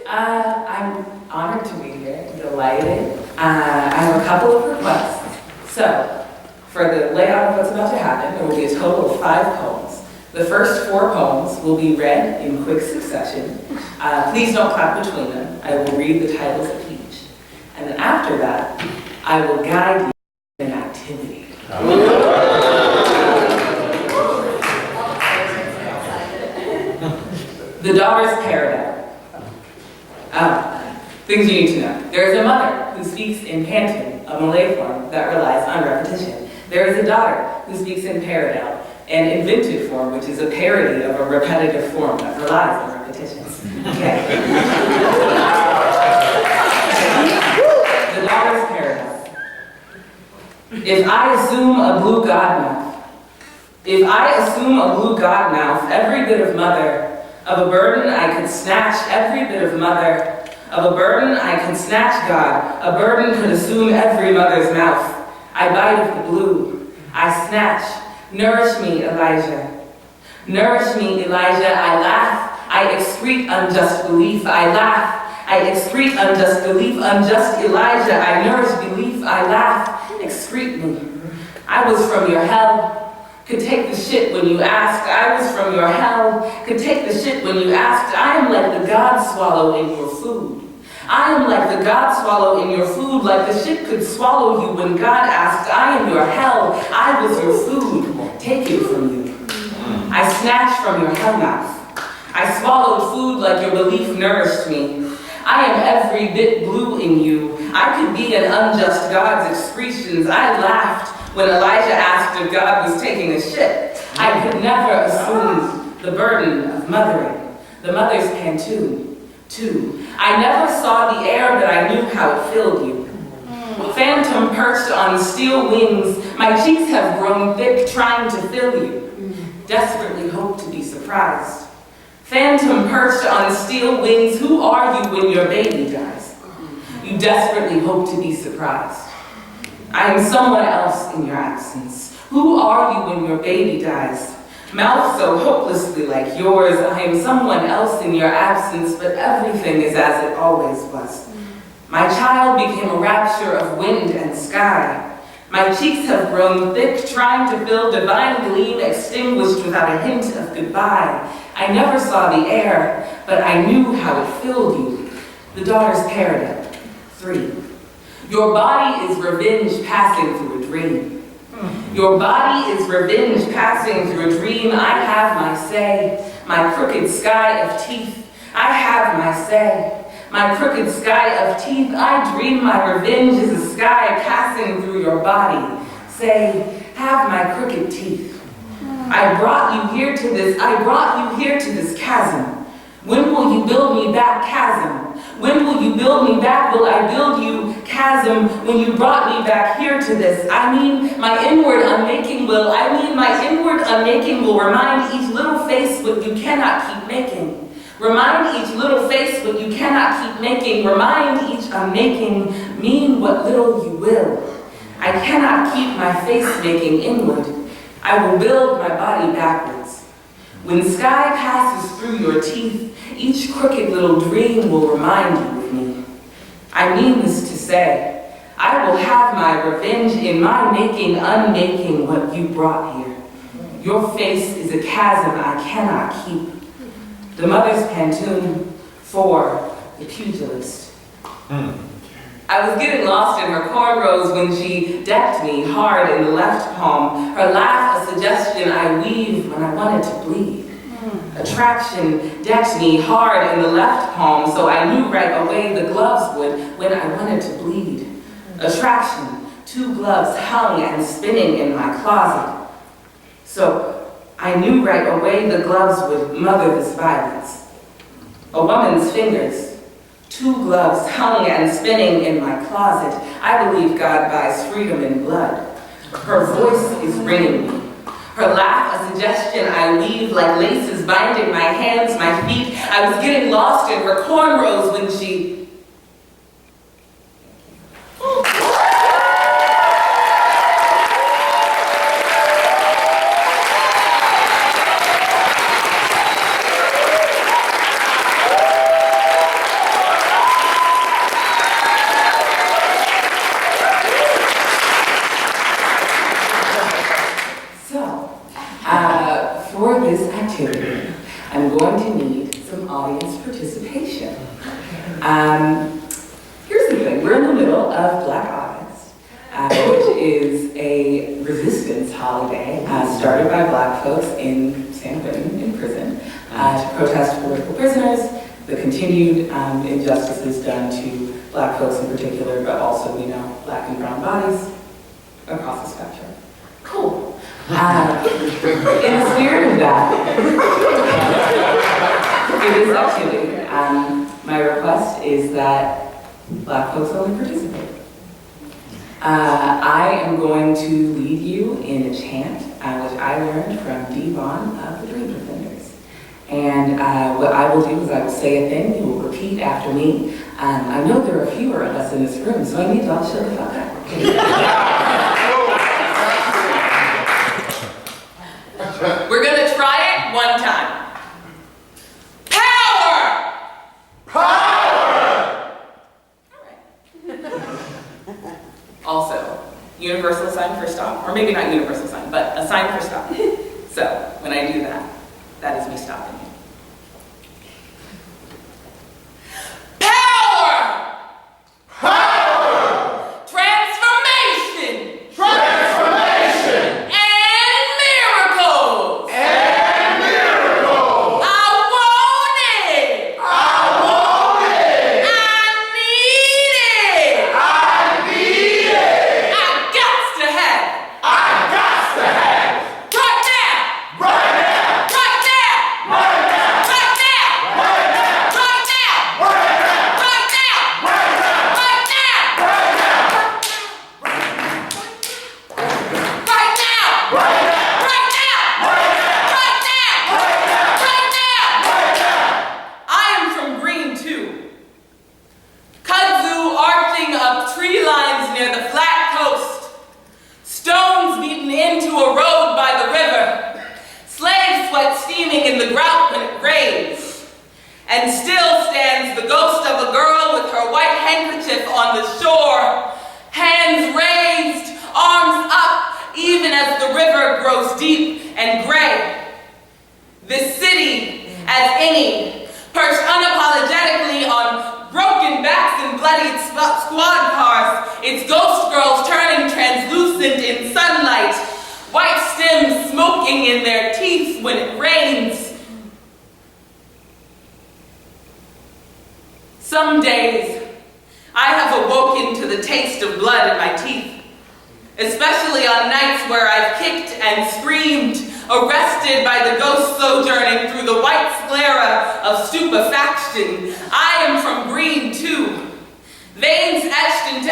I'm honored to be here, delighted. I have a couple of requests. So, for the layout of what's about to happen, there will be a total of 5 poems. The first 4 poems will be read in quick succession. Please don't clap between them. I will read the titles of each. And then after that, I will guide you in an activity. The daughter's paradigm. Things you need to know. There is a mother who speaks in Panton, a Malay form that relies on repetition. There is a daughter who speaks in Paradel, an invented form which is a parody of a repetitive form that relies on repetition. Okay. The daughter's paradigm. If I assume a blue god mouth, every bit of mother, of a burden I could snatch every bit of mother, of a burden I could snatch God, a burden could assume every mother's mouth. I bite of the blue, I snatch, nourish me, Elijah. Nourish me, Elijah, I laugh, I excrete unjust belief, I laugh, I excrete unjust belief, unjust Elijah, I nourish belief, I laugh, excrete me. I was from your hell. Could take the shit when you asked. I was from your hell. Could take the shit when you asked. I am like the God swallow in your food. I am like the God swallow in your food, like the shit could swallow you when God asked. I am your hell. I was your food. Take it from you. I snatched from your hell mouth. I swallowed food like your belief nourished me. I am every bit blue in you. I could be an unjust God's excretions. I laughed when Elijah asked if God was taking a shit. I could never assume the burden of mothering, the mother's pantoon, too. I never saw the air, but I knew how it filled you. Phantom perched on steel wings, my cheeks have grown thick trying to fill you. Desperately hope to be surprised. Phantom perched on steel wings, who are you when your baby dies? You desperately hope to be surprised. I am someone else in your absence. Who are you when your baby dies? Mouth so hopelessly like yours, I am someone else in your absence, but everything is as it always was. My child became a rapture of wind and sky. My cheeks have grown thick, trying to fill divine gleam, extinguished without a hint of goodbye. I never saw the air, but I knew how it filled you. The daughter's paradigm. 3. Your body is revenge passing through a dream. Your body is revenge passing through a dream. I have my say, my crooked sky of teeth. I have my say, my crooked sky of teeth. I dream my revenge is a sky passing through your body. Say, have my crooked teeth. I brought you here to this chasm. When will you build me back, chasm? When will you build me back? Will I build you, chasm, when you brought me back here to this? I mean, my inward unmaking will remind each little face what you cannot keep making. Remind each little face what you cannot keep making. Remind each unmaking, mean what little you will. I cannot keep my face making inward. I will build my body backwards. When sky passes through your teeth, each crooked little dream will remind you of me. I mean this to say, I will have my revenge in my making, unmaking what you brought here. Your face is a chasm I cannot keep. The mother's pantoon. 4. The pugilist. I was getting lost in her cornrows when she decked me hard in the left palm. Her laugh a suggestion I weave when I wanted to bleed. Attraction decked me hard in the left palm, so I knew right away the gloves would when I wanted to bleed. Attraction, 2 gloves hung and spinning in my closet. So I knew right away the gloves would mother this violence. A woman's fingers, 2 gloves hung and spinning in my closet. I believe God buys freedom in blood. Her voice is ringing me. Her laugh, a suggestion I weave like laces binding my hands, my feet. I was getting lost in her cornrows when she... activity, I'm going to need some audience participation. Here's the thing, we're in the middle of Black August, which is a resistance holiday started by Black folks in San Quentin in prison to protest political prisoners, the continued injustices done to Black folks in particular, but also, Black and brown bodies across the spectrum. Cool. In the spirit of that, it is activity. My request is that Black folks only participate. I am going to lead you in a chant, which I learned from Dee Vaughn of the Dream Defenders. And what I will do is I will say a thing, you will repeat after me. I know there are fewer of us in this room, so I need y'all to shut the fuck up. We're gonna try it one time. Power! Power! All right. Also, universal sign for stop, or maybe not universal sign, but a sign for stop. So, when I do that, that is me stopping you. Some days, I have awoken to the taste of blood in my teeth, especially on nights where I've kicked and screamed, arrested by the ghost sojourning through the white sclera of stupefaction. I am from green too, veins etched into